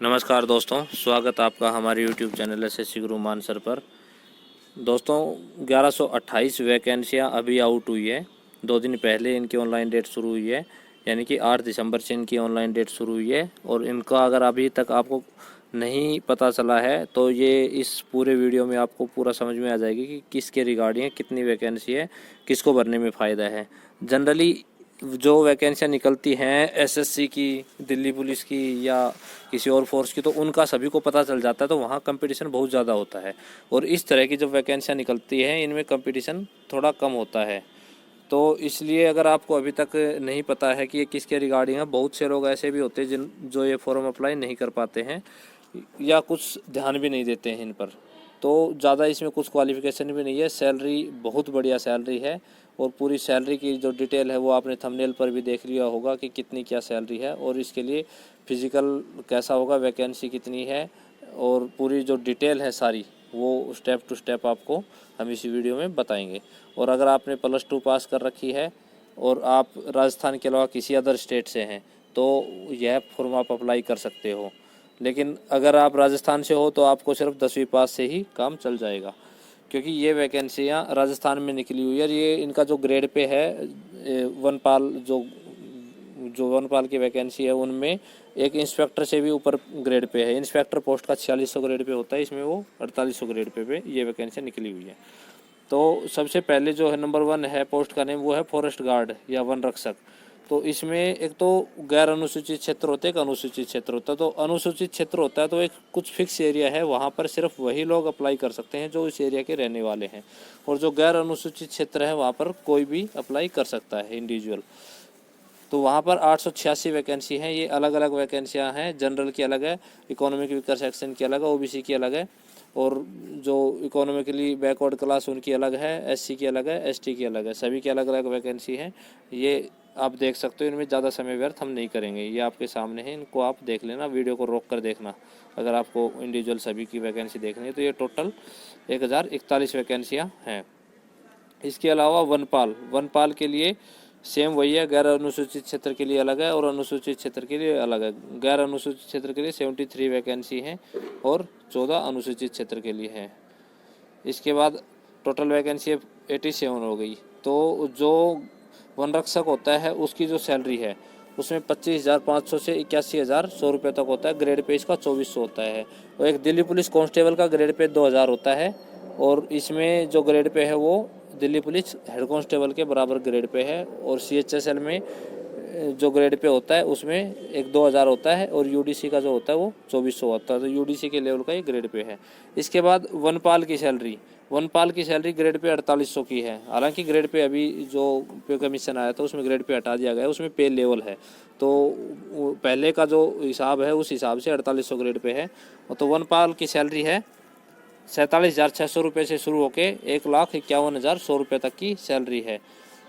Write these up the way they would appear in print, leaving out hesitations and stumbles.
नमस्कार दोस्तों, स्वागत आपका हमारे YouTube चैनल एसएससी गुरु मानसर पर। दोस्तों 1128 वैकेंसियाँ अभी आउट हुई है। 2 दिन पहले इनकी ऑनलाइन डेट शुरू हुई है, यानी कि 8 दिसंबर से इनकी ऑनलाइन डेट शुरू हुई है। और इनका अगर अभी तक आपको नहीं पता चला है तो ये इस पूरे वीडियो में आपको पूरा समझ में आ जाएगी कि किसके रिगार्डिंग है, कितनी वैकेंसी है, किसको भरने में फ़ायदा है। जनरली जो वैकेंसियाँ निकलती हैं एसएससी की, दिल्ली पुलिस की या किसी और फोर्स की, तो उनका सभी को पता चल जाता है, तो वहाँ कंपटीशन बहुत ज़्यादा होता है। और इस तरह की जब वैकेंसियाँ निकलती हैं इनमें कंपटीशन थोड़ा कम होता है। तो इसलिए अगर आपको अभी तक नहीं पता है कि ये किसके रिगार्डिंग है, बहुत से लोग ऐसे भी होते हैं जो ये फॉर्म अप्लाई नहीं कर पाते हैं या कुछ ध्यान भी नहीं देते हैं इन पर। तो ज़्यादा इसमें कुछ क्वालिफ़िकेशन भी नहीं है। सैलरी बहुत बढ़िया सैलरी है, और पूरी सैलरी की जो डिटेल है वो आपने थंबनेल पर भी देख लिया होगा कि कितनी क्या सैलरी है, और इसके लिए फिज़िकल कैसा होगा, वैकेंसी कितनी है, और पूरी जो डिटेल है सारी वो स्टेप टू स्टेप आपको हम इसी वीडियो में बताएंगे। और अगर आपने +2 पास कर रखी है और आप राजस्थान के अलावा किसी अदर स्टेट से हैं तो यह फॉर्म आप अप्लाई कर सकते हो। लेकिन अगर आप राजस्थान से हो तो आपको सिर्फ 10वीं पास से ही काम चल जाएगा, क्योंकि ये वैकेंसियाँ राजस्थान में निकली हुई है। और ये इनका जो ग्रेड पे है, वनपाल जो जो वनपाल की वैकेंसी है उनमें एक इंस्पेक्टर से भी ऊपर ग्रेड पे है। इंस्पेक्टर पोस्ट का 4600 ग्रेड पे होता है, इसमें वो 4800 ग्रेड पे ये वैकेंसी निकली हुई है। तो सबसे पहले जो है नंबर 1 है पोस्ट का नेम, वो है फॉरेस्ट गार्ड या वन रक्षक। तो इसमें एक तो गैर अनुसूचित क्षेत्र होते हैं, एक अनुसूचित क्षेत्र होता है। तो अनुसूचित क्षेत्र होता है तो एक कुछ फिक्स एरिया है, वहाँ पर सिर्फ वही लोग अप्लाई कर सकते हैं जो इस एरिया के रहने वाले हैं। और जो गैर अनुसूचित क्षेत्र है वहाँ पर कोई भी अप्लाई कर सकता है, इंडिविजुअल। तो वहाँ पर 886 वैकेंसी हैं। ये अलग अलग वैकेंसियाँ हैं, जनरल की अलग है, इकोनॉमिक वीकर सेक्शन की अलग है, ओबीसी की अलग है, और जो इकोनॉमिकली बैकवर्ड क्लास उनकी अलग है, एससी की अलग है, एसटी की अलग है। सभी की अलग अलग वैकेंसी हैं। ये आप देख सकते हो, इनमें ज़्यादा समय व्यर्थ हम नहीं करेंगे, ये आपके सामने है, इनको आप देख लेना, वीडियो को रोक कर देखना। अगर आपको इंडिविजुअल सभी की वैकेंसी देखनी है तो ये टोटल 1041 वैकेंसियाँ हैं। इसके अलावा वनपाल के लिए सेम वही है, गैर अनुसूचित क्षेत्र के लिए अलग है और अनुसूचित क्षेत्र के लिए अलग है। गैर अनुसूचित क्षेत्र के लिए 73 वैकेंसी हैं और 14 अनुसूचित क्षेत्र के लिए हैं। इसके बाद टोटल वैकेंसी 87 हो गई। तो जो वन रक्षक होता है उसकी जो सैलरी है उसमें 25,500 से 81,100 रुपये तक होता है। ग्रेड पे इसका 2400 होता है। और एक दिल्ली पुलिस कांस्टेबल का ग्रेड पे 2000 होता है, और इसमें जो ग्रेड पे है वो दिल्ली पुलिस हेड कांस्टेबल के बराबर ग्रेड पे है। और सीएचएसएल में जो ग्रेड पे होता है उसमें एक 2000 होता है, और यूडीसी का जो होता है वो 2400 होता है। तो यूडीसी के लेवल का ये ग्रेड पे है। इसके बाद वनपाल की सैलरी ग्रेड पे 4800 की है। हालांकि ग्रेड पे अभी जो पे कमीशन आया था उसमें ग्रेड पे हटा दिया गया है, उसमें पे लेवल है। तो पहले का जो हिसाब है उस हिसाब से 4800 ग्रेड पे है। तो वनपाल की सैलरी है 47,600 रुपये से शुरू होकर 1,51,100 रुपये तक की सैलरी है।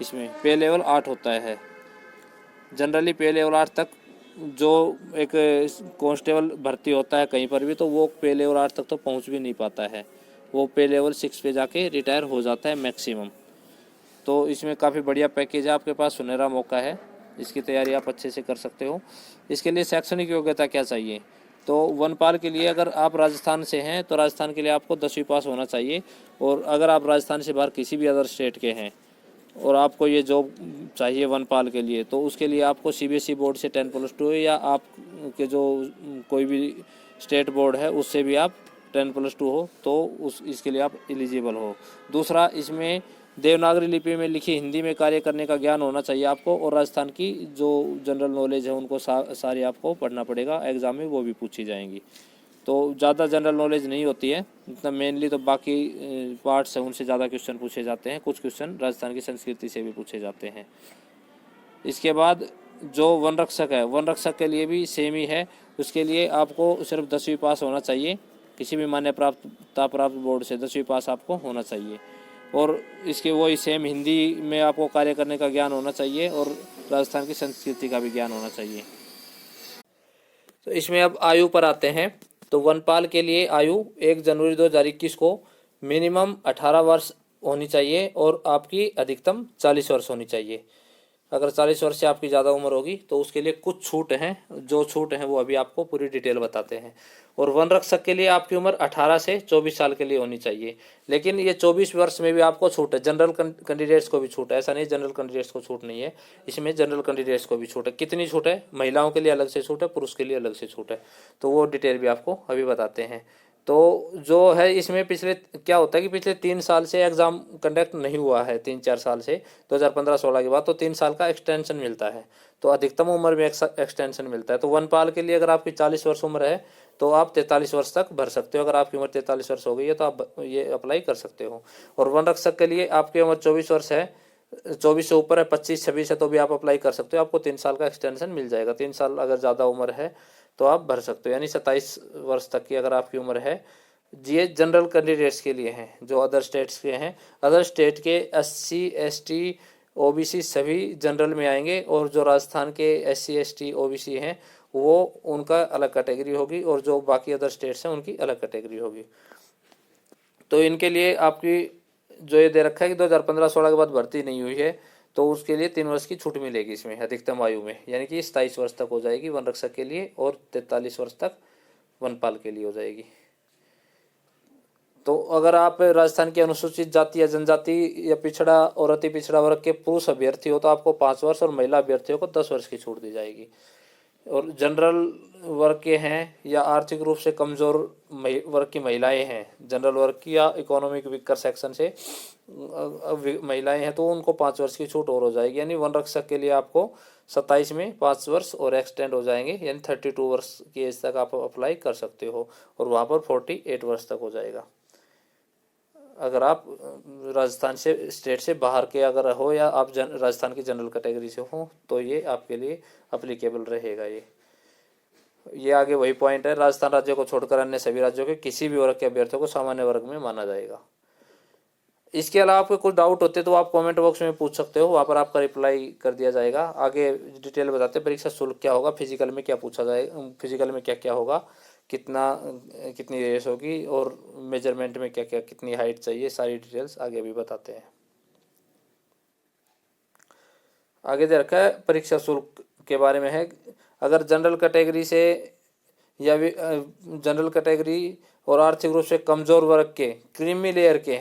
इसमें पे लेवल 8 होता है। जनरली पे लेवल 8 तक जो एक कांस्टेबल भर्ती होता है कहीं पर भी, तो वो पे लेवल 8 तक तो पहुंच भी नहीं पाता है, वो पे लेवल 6 पे जाके रिटायर हो जाता है मैक्सिमम। तो इसमें काफ़ी बढ़िया पैकेज है, आपके पास सुनहरा मौका है, इसकी तैयारी आप अच्छे से कर सकते हो। इसके लिए शैक्षणिक योग्यता क्या चाहिए? तो वनपाल के लिए अगर आप राजस्थान से हैं तो राजस्थान के लिए आपको 10वीं पास होना चाहिए। और अगर आप राजस्थान से बाहर किसी भी अदर स्टेट के हैं और आपको ये जॉब चाहिए वनपाल के लिए, तो उसके लिए आपको सीबीएसई बोर्ड से 10+2 या आप के जो कोई भी स्टेट बोर्ड है उससे भी आप 10+2 हो तो इसके लिए आप एलिजिबल हो। दूसरा, इसमें देवनागरी लिपि में लिखी हिंदी में कार्य करने का ज्ञान होना चाहिए आपको, और राजस्थान की जो जनरल नॉलेज है उनको सारी आपको पढ़ना पड़ेगा, एग्ज़ाम में वो भी पूछी जाएंगी। तो ज़्यादा जनरल नॉलेज नहीं होती है इतना, मेनली तो बाकी पार्ट्स हैं उनसे ज़्यादा क्वेश्चन पूछे जाते हैं, कुछ क्वेश्चन राजस्थान की संस्कृति से भी पूछे जाते हैं। इसके बाद जो वन रक्षक है, वन रक्षक के लिए भी सेम ही है। उसके लिए आपको सिर्फ 10वीं पास होना चाहिए, किसी भी मान्यता प्राप्त बोर्ड से 10वीं पास आपको होना चाहिए। और इसके वही सेम हिंदी में आपको कार्य करने का ज्ञान होना चाहिए और राजस्थान की संस्कृति का भी ज्ञान होना चाहिए। तो इसमें अब आयु पर आते हैं। तो वनपाल के लिए आयु 1 जनवरी 2021 को मिनिमम 18 वर्ष होनी चाहिए और आपकी अधिकतम 40 वर्ष होनी चाहिए। अगर 40 वर्ष से आपकी ज़्यादा उम्र होगी तो उसके लिए कुछ छूट हैं, जो छूट हैं वो अभी आपको पूरी डिटेल बताते हैं। और वन रक्षक के लिए आपकी उम्र 18 से 24 साल के लिए होनी चाहिए, लेकिन ये 24 वर्ष में भी आपको छूट है। जनरल कैंडिडेट्स को भी छूट है, ऐसा नहीं जनरल कैंडिडेट्स को छूट नहीं है, इसमें जनरल कैंडिडेट्स को भी छूट है। कितनी छूट है? महिलाओं के लिए अलग से छूट है, पुरुष के लिए अलग से छूट है, तो वो डिटेल भी आपको अभी बताते हैं। तो जो है इसमें पिछले क्या होता है कि पिछले 3 साल से एग्ज़ाम कंडक्ट नहीं हुआ है, 3-4 साल से 2015-16 के बाद, तो 3 साल का एक्सटेंशन मिलता है, तो अधिकतम उम्र में एक्सटेंशन मिलता है। तो वनपाल के लिए अगर आपकी 40 वर्ष उम्र है तो आप 43 वर्ष तक भर सकते हो। अगर आपकी उम्र 43 वर्ष हो गई है तो आप ये अप्लाई कर सकते हो। और वन रक्षक के लिए आपकी उम्र 24 वर्ष है, 24 से ऊपर है, 25-26 है, तो भी आप अप्लाई कर सकते हो, आपको 3 साल का एक्सटेंशन मिल जाएगा। 3 साल अगर ज़्यादा उम्र है तो आप भर सकते हो, यानी 27 वर्ष तक की अगर आपकी उम्र है। ये जनरल कैंडिडेट्स के लिए हैं जो अदर स्टेट्स के हैं। अदर स्टेट के SC ST OBC सभी जनरल में आएंगे, और जो राजस्थान के SC ST OBC हैं वो उनका अलग कैटेगरी होगी, और जो बाकी अदर स्टेट्स हैं उनकी अलग कैटेगरी होगी। तो इनके लिए आपकी जो ये दे रखा है कि 2015-16 के बाद भर्ती नहीं हुई है तो उसके लिए 3 वर्ष की छूट मिलेगी इसमें अधिकतम आयु में, यानी कि 27 वर्ष तक हो जाएगी वन रक्षक के लिए, और 43 वर्ष तक वनपाल के लिए हो जाएगी। तो अगर आप राजस्थान की अनुसूचित जाति या जनजाति या पिछड़ा और अति पिछड़ा वर्ग के पुरुष अभ्यर्थी हो तो आपको 5 वर्ष, और महिला अभ्यर्थियों को 10 वर्ष की छूट दी जाएगी। और जनरल वर्ग के हैं या आर्थिक रूप से कमज़ोर वर्ग की महिलाएं हैं, जनरल वर्ग की या इकोनॉमिक वीकर सेक्शन से महिलाएं हैं, तो उनको 5 वर्ष की छूट और हो जाएगी। यानी वन रक्षक के लिए आपको 27 में 5 वर्ष और एक्सटेंड हो जाएंगे, यानी 32 वर्ष की एज तक आप अप्लाई कर सकते हो, और वहाँ पर 48 वर्ष तक हो जाएगा। अगर आप राजस्थान से स्टेट से बाहर के अगर हो, या आप राजस्थान की जनरल कैटेगरी से हो, तो ये आपके लिए अप्लीकेबल रहेगा। ये आगे वही पॉइंट है, राजस्थान राज्य को छोड़कर अन्य सभी राज्यों के किसी भी वर्ग के अभ्यर्थियों को सामान्य वर्ग में माना जाएगा। इसके अलावा आपको कुछ डाउट होते तो आप कमेंट बॉक्स में पूछ सकते हो, वहाँ पर आपका रिप्लाई कर दिया जाएगा। आगे डिटेल बताते हैं परीक्षा शुल्क क्या होगा, फिजिकल में क्या पूछा जाएगा, फिजिकल में क्या क्या होगा, कितनी रेस होगी, और मेजरमेंट में क्या क्या कितनी हाइट चाहिए, सारी डिटेल्स आगे भी बताते हैं। आगे दे रखा है परीक्षा शुल्क के बारे में है। अगर जनरल कैटेगरी से या जनरल कैटेगरी और आर्थिक रूप से कमज़ोर वर्ग के क्रीमी लेयर के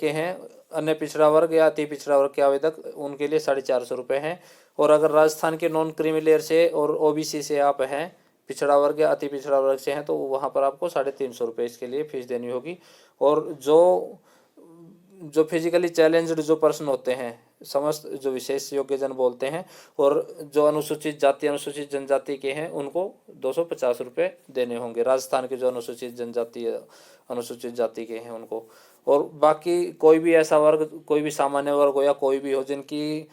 हैं अन्य पिछड़ा वर्ग या अति पिछड़ा वर्ग के आवेदक, उनके लिए 450 रुपये हैं। और अगर राजस्थान के नॉन क्रीमी लेयर से और OBC से आप हैं, पिछड़ा वर्ग या अति पिछड़ा वर्ग से हैं, तो वहाँ पर आपको 350 रुपये इसके लिए फीस देनी होगी। और जो फिजिकली चैलेंज्ड जो पर्सन होते हैं, समस्त जो विशेष योग्यजन बोलते हैं, और जो अनुसूचित जाति अनुसूचित जनजाति के हैं, उनको 250 रुपये देने होंगे। राजस्थान के जो अनुसूचित जनजाति अनुसूचित जाति के हैं उनको। और बाकी कोई भी ऐसा वर्ग, कोई भी सामान्य वर्ग हो या कोई भी हो जिनकी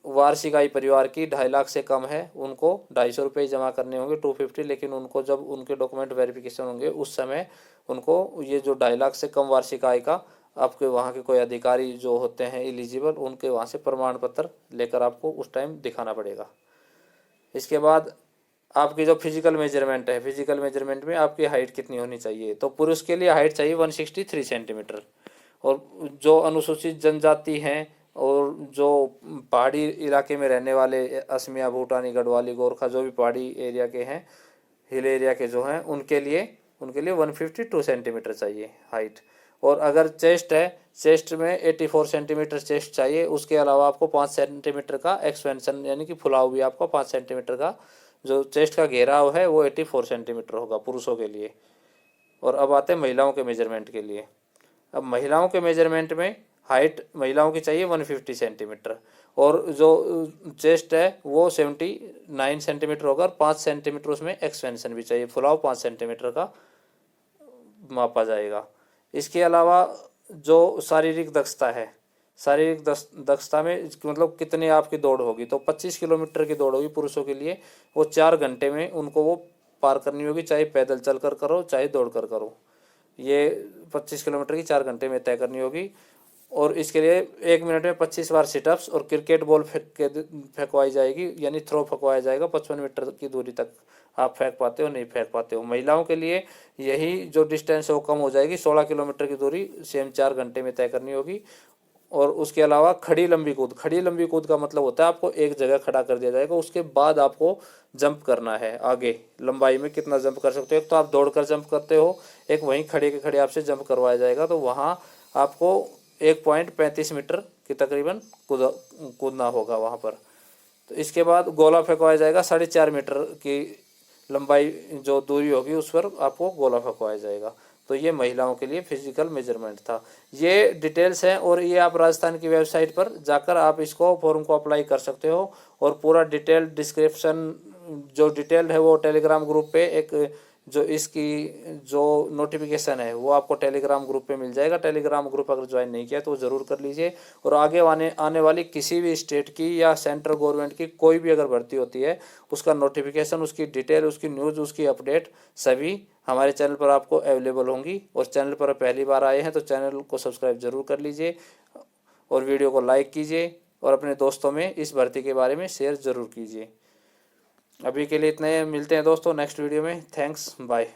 वार्षिक आय परिवार की 2.5 लाख से कम है, उनको 250 रुपये जमा करने होंगे, 250। लेकिन उनको जब उनके डॉक्यूमेंट वेरिफिकेशन होंगे उस समय उनको ये जो 2.5 लाख से कम वार्षिक आय का आपके वहाँ के कोई अधिकारी जो होते हैं एलिजिबल, उनके वहाँ से प्रमाण पत्र लेकर आपको उस टाइम दिखाना पड़ेगा। इसके बाद आपकी जो फिजिकल मेजरमेंट है, फिजिकल मेजरमेंट में आपकी हाइट कितनी होनी चाहिए, तो पुरुष के लिए हाइट चाहिए 163 सेंटीमीटर। और जो अनुसूचित जनजाति हैं और जो पहाड़ी इलाके में रहने वाले असमिया, भूटानी, गढ़वाली, गोरखा, जो भी पहाड़ी एरिया के हैं, हिल एरिया के जो हैं, उनके लिए 152 सेंटीमीटर चाहिए हाइट। और अगर चेस्ट है, चेस्ट में 84 सेंटीमीटर चेस्ट चाहिए। उसके अलावा आपको 5 सेंटीमीटर का एक्सपेंशन यानी कि फुलाव भी आपका 5 सेंटीमीटर का जो चेस्ट का घेराव है वो 84 सेंटीमीटर होगा पुरुषों के लिए। और अब आते हैं महिलाओं के मेजरमेंट के लिए। अब महिलाओं के मेजरमेंट में हाइट महिलाओं की चाहिए 150 सेंटीमीटर, और जो चेस्ट है वो 79 सेंटीमीटर होगा, और 5 सेंटीमीटर उसमें एक्सपेंशन भी चाहिए, फुलाव 5 सेंटीमीटर का मापा जाएगा। इसके अलावा जो शारीरिक दक्षता है, शारीरिक दक्षता में मतलब कितनी आपकी दौड़ होगी, तो 25 किलोमीटर की दौड़ होगी पुरुषों के लिए, वो 4 घंटे में उनको वो पार करनी होगी, चाहे पैदल चल कर करो चाहे दौड़ कर करो। ये 25 किलोमीटर की 4 घंटे में तय करनी होगी। और इसके लिए 1 मिनट में 25 बार सिटअप्स और क्रिकेट बॉल फेंकवाई जाएगी, यानी थ्रो फेंकवाया जाएगा। 55 मीटर की दूरी तक आप फेंक पाते हो नहीं फेंक पाते हो। महिलाओं के लिए यही जो डिस्टेंस है वो कम हो जाएगी, 16 किलोमीटर की दूरी सेम 4 घंटे में तय करनी होगी। और उसके अलावा खड़ी लंबी कूद। खड़ी लंबी कूद का मतलब होता है आपको एक जगह खड़ा कर दिया जाएगा, उसके बाद आपको जंप करना है आगे। लंबाई में कितना जंप कर सकते हो, एक तो आप दौड़कर जंप करते हो, एक वहीं खड़े के खड़े आपसे जंप करवाया जाएगा। तो वहाँ आपको 1.35 मीटर की तकरीबन कूदना होगा वहाँ पर। तो इसके बाद गोला फेंकवाया जाएगा, 4.5 मीटर की लंबाई जो दूरी होगी उस पर आपको गोला फेंकवाया जाएगा। तो ये महिलाओं के लिए फिजिकल मेजरमेंट था। ये डिटेल्स हैं और ये आप राजस्थान की वेबसाइट पर जाकर आप इसको फॉर्म को अप्लाई कर सकते हो। और पूरा डिटेल डिस्क्रिप्शन जो डिटेल्ड है वो टेलीग्राम ग्रुप पे एक जो इसकी जो नोटिफिकेशन है वो आपको टेलीग्राम ग्रुप पे मिल जाएगा। टेलीग्राम ग्रुप अगर ज्वाइन नहीं किया तो वो ज़रूर कर लीजिए। और आगे आने वाली किसी भी स्टेट की या सेंट्रल गवर्नमेंट की कोई भी अगर भर्ती होती है उसका नोटिफिकेशन, उसकी डिटेल, उसकी न्यूज़, उसकी अपडेट सभी हमारे चैनल पर आपको अवेलेबल होंगी। और चैनल पर पहली बार आए हैं तो चैनल को सब्सक्राइब जरूर कर लीजिए और वीडियो को लाइक कीजिए और अपने दोस्तों में इस भर्ती के बारे में शेयर ज़रूर कीजिए। अभी के लिए इतने, मिलते हैं दोस्तों नेक्स्ट वीडियो में। Thanks, bye.